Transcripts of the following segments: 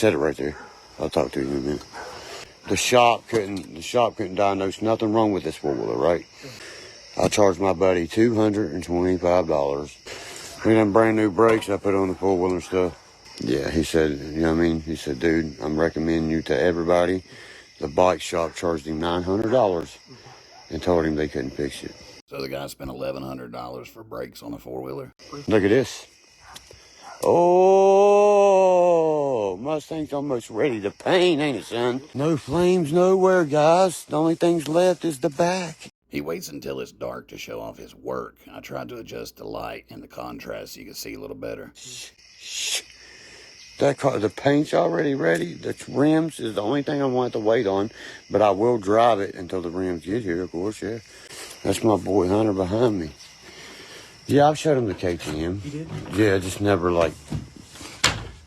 set it right there. I'll talk to you in a minute. The shop couldn't diagnose nothing wrong with this four-wheeler, right? I charged my buddy $225. We done brand new brakes I put on the four-wheeler and stuff. Yeah, he said, you know what I mean? He said, dude, I'm recommending you to everybody. The bike shop charged him $900 and told him they couldn't fix it. So the guy spent $1,100 for brakes on a four-wheeler? Look at this. Oh, Mustang's almost ready to paint, ain't it, son? No flames nowhere, guys. The only thing's left is the back. He waits until it's dark to show off his work. I tried to adjust the light and the contrast so you can see a little better. Shh. That car, the paint's already ready. The rims is the only thing I want to wait on, but I will drive it until the rims get here, of course, yeah. That's my boy Hunter behind me. Yeah, I've showed him the KTM. You did? Yeah, just never, like,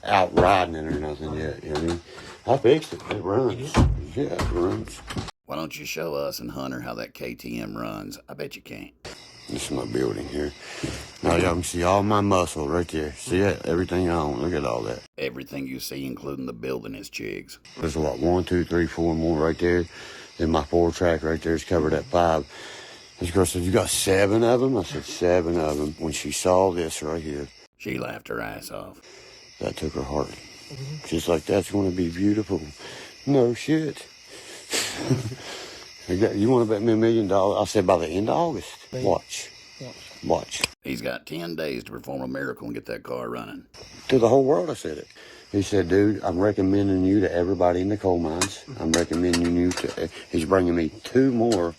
out riding it or nothing yet, you know what I mean? I fixed it. It runs. Yeah, it runs. Why don't you show us and Hunter how that KTM runs? I bet you can't. This is my building here. Now y'all can see all my muscle right there. See that? Everything I own. Look at all that. Everything you see, including the building, is chigs. There's what, 1, 2, 3, 4 more right there. Then my 4-track right there is covered at 5. This girl said, you got 7 of them? I said, 7 of them. When she saw this right here, She laughed her ass off. that took her heart. She's like, that's going to be beautiful. No shit. You want to bet me $1 million? I said, by the end of August. Watch. He's got 10 days to perform a miracle and get that car running. To the whole world, I said it. He said, dude, I'm recommending you to everybody in the coal mines. I'm recommending you to... He's bringing me 2 more.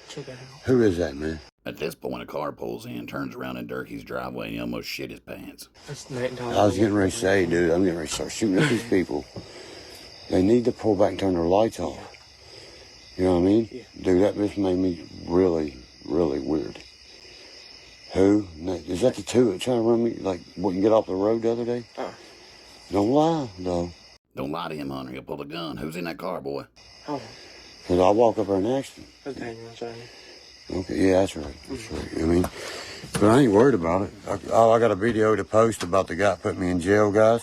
Check that out. Who is that, man? At this point, a car pulls in, turns around in Derkie's driveway, and he almost shit his pants. That's $9. I was getting ready to say, dude, I'm getting ready to start shooting at these people. They need to pull back and turn their lights off. You know what I mean? Yeah. Dude, that just made me really, really weird. Who? Is that the 2 that trying to run me, like, wouldn't get off the road the other day? Don't lie, though. Don't lie to him, Hunter. He'll pull a gun. Who's in that car, boy? Oh, Because I'll walk up there and ask him. that's Daniel inside. Okay, yeah, that's right. That's right. I mean, but I ain't worried about it. I got a video to post about the guy put me in jail, guys.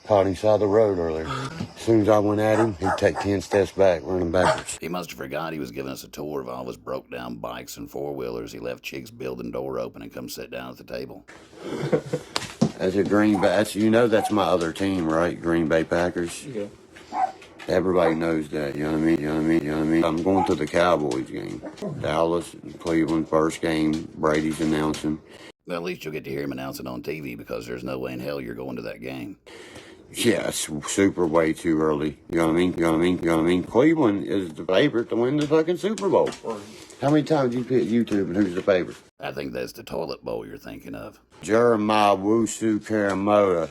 Caught him side of the road earlier. As soon as I went at him, he'd take 10 steps back, running backwards. He must have forgot he was giving us a tour of all of his broke-down bikes and four-wheelers. He left Chig's building door open and come sit down at the table. That's a Green Bay. You know that's my other team, right? Green Bay Packers. Yeah. Everybody knows that. You know what I mean? I'm going to the Cowboys game. Dallas and Cleveland, first game. Brady's announcing. Well, at least you'll get to hear him announce it on TV because there's no way in hell you're going to that game. Yeah, it's super way too early. You know what I mean? Cleveland is the favorite to win the fucking Super Bowl. How many times you hit YouTube and who's the favorite? I think that's the toilet bowl you're thinking of. Jeremiah Wusu Karamoa.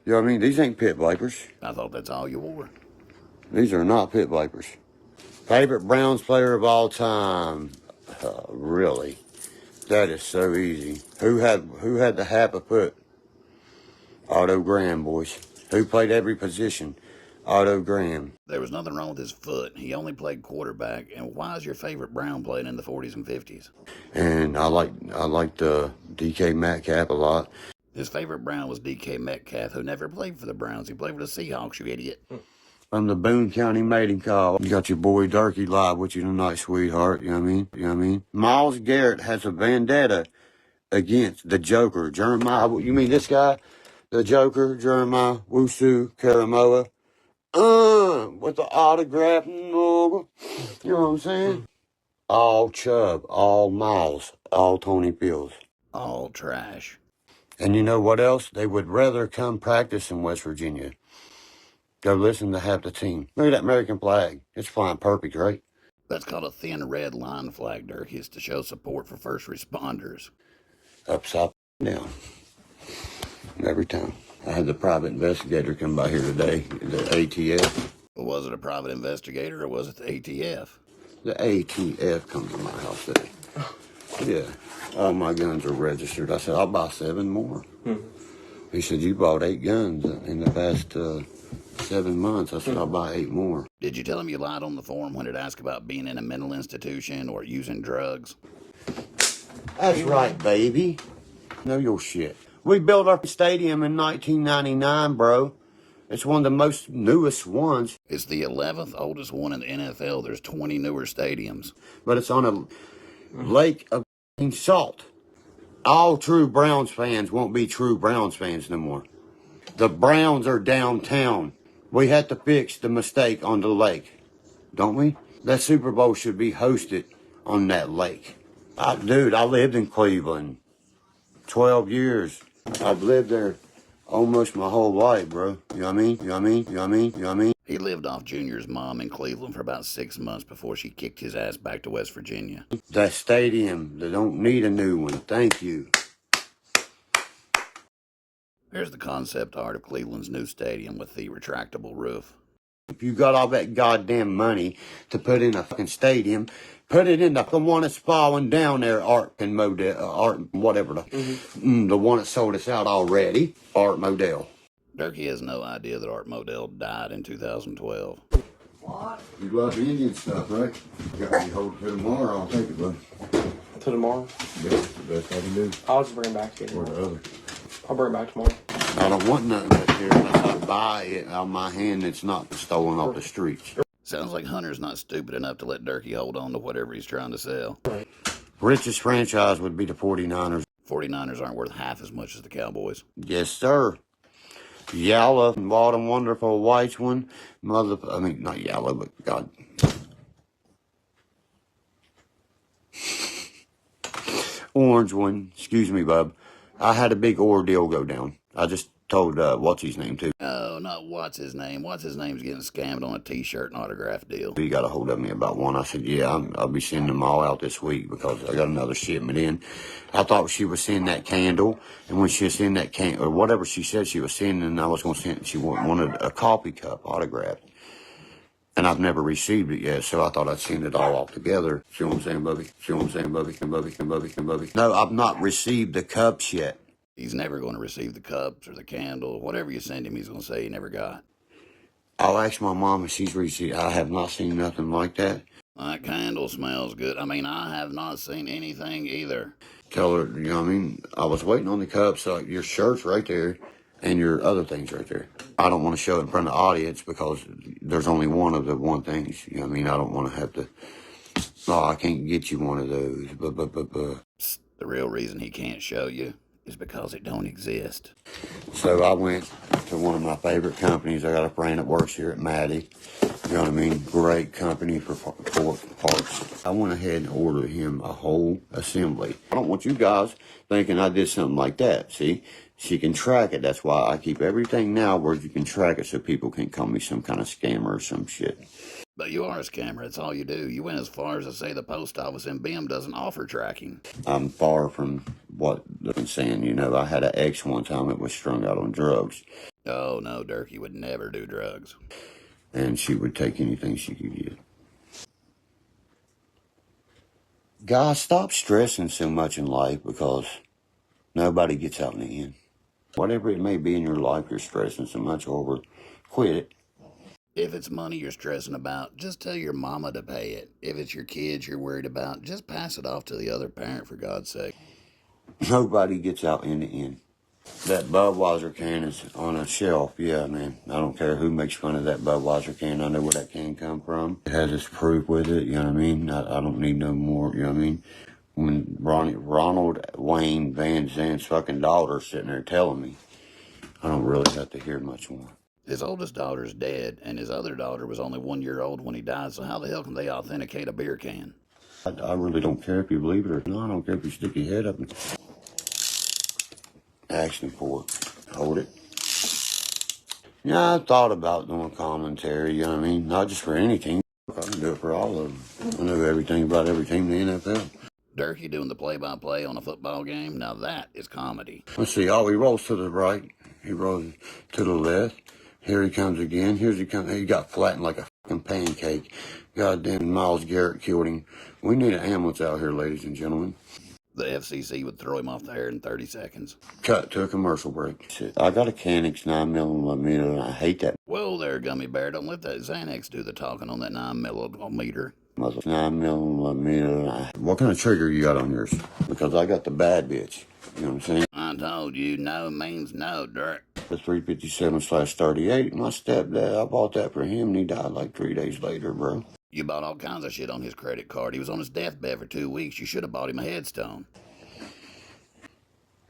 You know what I mean? These ain't pit vipers. I thought that's all you wore. These are not pit vipers. Favorite Browns player of all time? Really? That is so easy. Who had the half a foot? Otto Graham, boys. Who played every position? Otto Graham. There was nothing wrong with his foot. He only played quarterback. And why is your favorite Brown playing in the 40s and 50s? And I like the DK Metcalf a lot. His favorite Brown was DK Metcalf, who never played for the Browns. He played for the Seahawks, you idiot. From the Boone County mating call. You got your boy Derkie live with you tonight, sweetheart. You know what I mean? Miles Garrett has a vendetta against the Joker. Jeremiah, you mean this guy? The Joker, Jeremiah Wusu Karamoa. With the autograph logo. You know what I'm saying? All Chubb, all Miles, all Tony Fields. All trash. And you know what else? They would rather come practice in West Virginia. Go listen to half the team. Look at that American flag. It's flying perfect, right? That's called a thin red line flag, Derkie. It's to show support for first responders. Upside down. Every time. I had the private investigator come by here today, the ATF. Was it a private investigator or was it the ATF? The ATF come to my house today. Yeah. All my guns are registered. I said, I'll buy 7 more. He said, you bought 8 guns in the past 7 months. I said, I'll buy 8 more. Did you tell him you lied on the form when it asked about being in a mental institution or using drugs? That's right, baby. Know your shit. We built our stadium in 1999, bro. It's one of the most newest ones. It's the 11th oldest one in the NFL. There's 20 newer stadiums. But it's on a lake of salt. All true Browns fans won't be true Browns fans no more. The Browns are downtown. We had to fix the mistake on the lake, don't we? That Super Bowl should be hosted on that lake. Dude, I lived in Cleveland 12 years. I've lived there almost my whole life, bro. You know what I mean? You know what I mean? You know what I mean? You know what I mean? He lived off Junior's mom in Cleveland for about 6 months before she kicked his ass back to West Virginia. That stadium, they don't need a new one. Thank you. Here's the concept art of Cleveland's new stadium with the retractable roof. If you got all that goddamn money to put in a fucking stadium, put it in the one that's falling down there, Art and Modell, Art, whatever, the one that sold us out already, Art Modell. Derkie has no idea that Art Modell died in 2012. What? You love Indian stuff, right? You got me hold it for tomorrow, I'll take it, bud. Till tomorrow? Yeah, it's the best I can do. I'll just bring it back to you. Or the other. I'll bring it back tomorrow. I don't want nothing back here unless I buy it out of my hand that's not stolen off the streets. Sounds like Hunter's not stupid enough to let Derkie hold on to whatever he's trying to sell. Richest franchise would be the 49ers. 49ers aren't worth half as much as the Cowboys. Yes, sir. Yellow, bought a wonderful white one. Not yellow, but God. Orange one. Excuse me, bub. I had a big ordeal go down. I just told, what's his name, too. Oh, not what's his name. What's his name's getting scammed on a t-shirt and autograph deal. He got a hold of me about one. I said, yeah, I'll be sending them all out this week because I got another shipment in. I thought she was sending that candle, and when she was sending that candle, or whatever she said she was sending, I was going to send, she wanted a coffee cup autographed. And I've never received it yet, so I thought I'd send it all together. See what I'm saying, Bubby? See what I'm saying, Bubby? No, I've not received the cups yet. He's never going to receive the cups or the candle. Whatever you send him, he's going to say he never got. I'll ask my mom if she's received. I have not seen nothing like that. That candle smells good. I mean, I have not seen anything either. Tell her, you know what I mean? I was waiting on the cups, so your shirt's right there, and your other thing's right there. I don't want to show it in front of the audience because there's only one of the one things. You know what I mean? I don't want to have to, oh, I can't get you one of those. Psst, the real reason he can't show you is because it don't exist. So I went to one of my favorite companies. I got a friend that works here at Maddie. You know what I mean? Great company for parts. I went ahead and ordered him a whole assembly. I don't want you guys thinking I did something like that. See? She can track it. That's why I keep everything now where you can track it so people can't call me some kind of scammer or some shit. But you are a scammer. That's all you do. You went as far as to say the post office in BIM doesn't offer tracking. I'm far from what they're saying. You know, I had an ex one time that was strung out on drugs. Oh, no, Derkie would never do drugs. And she would take anything she could get. Guys, stop stressing so much in life because nobody gets out in the end. Whatever it may be in your life you're stressing so much over, quit it. If it's money you're stressing about, just tell your mama to pay it. If it's your kids you're worried about, just pass it off to the other parent, for God's sake. Nobody gets out in the end. That Budweiser can is on a shelf. Yeah, man. I don't care who makes fun of that Budweiser can. I know where that can come from. It has its proof with it, you know what I mean? I don't need no more, you know what I mean? When Ronald Wayne Van Zant's fucking daughter's sitting there telling me, I don't really have to hear much more. His oldest daughter's dead, and his other daughter was only 1 year old when he died, so how the hell can they authenticate a beer can? I really don't care if you believe it or not. I don't care if you stick your head up and action for it. Hold it. Yeah, I thought about doing commentary, you know what I mean? Not just for any team. I can do it for all of them. I know everything about every team in the NFL. Derkie doing the play-by-play on a football game? Now that is comedy. Let's see. Oh, he rolls to the right. He rolls to the left. Here he comes again. Here's he comes. He got flattened like a fucking pancake. Goddamn, Miles Garrett killed him. We need an ambulance out here, ladies and gentlemen. The FCC would throw him off the air in 30 seconds. Cut to a commercial break. Shit. I got a Canix 9mm, and I hate that. Whoa there, Gummy Bear. Don't let that Xanax do the talking on that 9mm. 9mm. What kind of trigger you got on yours? Because I got the bad bitch. You know what I'm saying? I told you no means no, Dirk. The 357/38. My stepdad, I bought that for him and he died like 3 days later, bro. You bought all kinds of shit on his credit card. He was on his deathbed for 2 weeks. You should have bought him a headstone.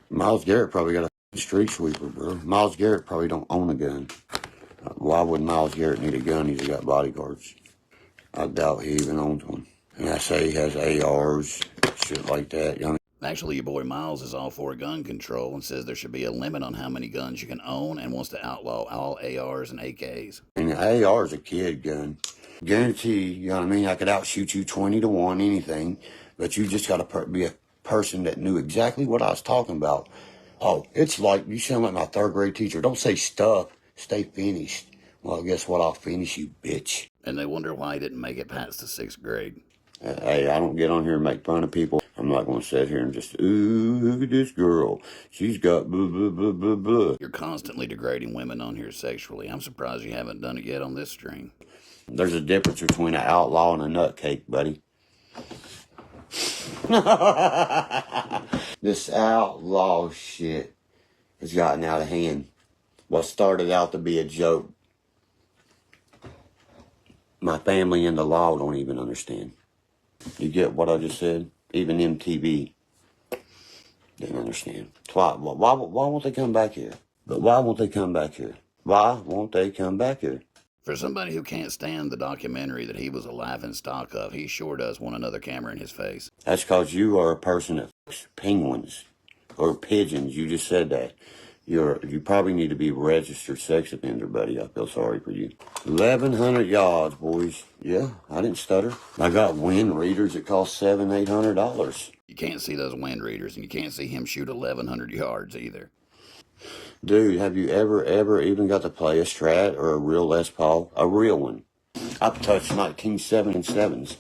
Miles Garrett probably got a street sweeper, bro. Miles Garrett probably don't own a gun. Why would Miles Garrett need a gun? He's got bodyguards. I doubt he even owns one. And I say he has ARs, shit like that. You know? Actually, your boy Miles is all for gun control and says there should be a limit on how many guns you can own and wants to outlaw all ARs and AKs. And the AR is a kid gun. Guarantee, you know what I mean? I could outshoot you 20-1, anything, but you just got to be a person that knew exactly what I was talking about. Oh, it's like, you sound like my third grade teacher. Don't say stuff, stay finished. Well, guess what? I'll finish you, bitch. And they wonder why he didn't make it past the 6th grade. Hey, I don't get on here and make fun of people. I'm not going to sit here and just, ooh, look at this girl. She's got blah, blah, blah, blah, blah. You're constantly degrading women on here sexually. I'm surprised you haven't done it yet on this stream. There's a difference between an outlaw and a nutcake, buddy. This outlaw shit has gotten out of hand. What started out to be a joke, my family and the law don't even understand. You get what I just said? Even MTV didn't understand. Why won't they come back here? But why won't they come back here? Why won't they come back here? For somebody who can't stand the documentary that he was a laughing stock of, he sure does want another camera in his face. That's because you are a person that fucks penguins or pigeons. You just said that. You probably need to be a registered sex offender, buddy. I feel sorry for you. 1,100 yards, boys. Yeah, I didn't stutter. I got wind readers that cost $700-800. You can't see those wind readers, and you can't see him shoot 1,100 yards either. Dude, have you ever even got to play a Strat or a real Les Paul? A real one. I've touched 1977s.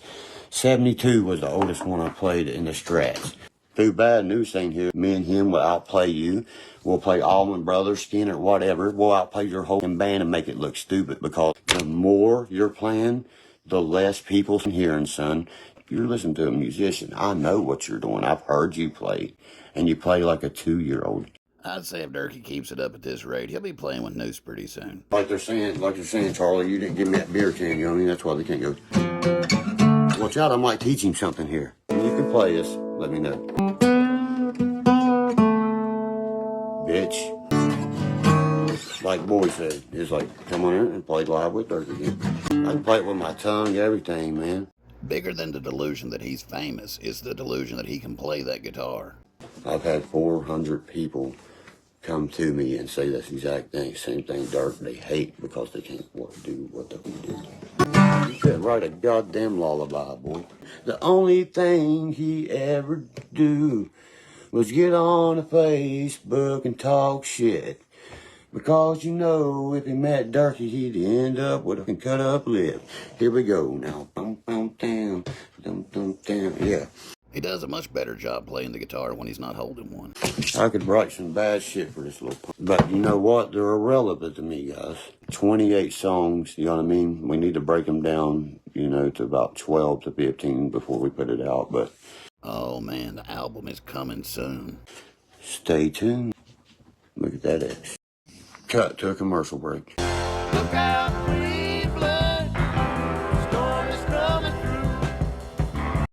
72 was the oldest one I played in the Strats. Too bad Noose ain't here. Me and him will outplay you. We'll play Allman Brothers, Skinner, whatever. We'll outplay your whole band and make it look stupid, because the more you're playing, the less people's hearing, son. You're listening to a musician. I know what you're doing. I've heard you play. And you play like a 2-year-old. I'd say if Derkie keeps it up at this rate, he'll be playing with Noose pretty soon. Like they're saying, Charlie, you didn't give me that beer can, you know what I mean? That's why they can't go. Watch out, I might teach him something here. When you can play this, let me know. Bitch. Like Boy said, it's like, come on in and play live with Derkie again. I can play it with my tongue, everything, man. Bigger than the delusion that he's famous is the delusion that he can play that guitar. I've had 400 people come to me and say this exact thing, same thing, Dirk. They hate because they can't do what they do. You could write a goddamn lullaby, boy. The only thing he ever do was get on the Facebook and talk shit. Because, you know, if he met Derkie, he'd end up with a cut up lip. Here we go now. Bum, bum, down. Dum, dum, down. Yeah. He does a much better job playing the guitar when he's not holding one. I could write some bad shit for this little punk. But you know what? They're irrelevant to me, guys. 28 songs, you know what I mean? We need to break them down, you know, to about 12 to 15 before we put it out. But oh, man, the album is coming soon. Stay tuned. Look at that X. Cut to a commercial break. Look out!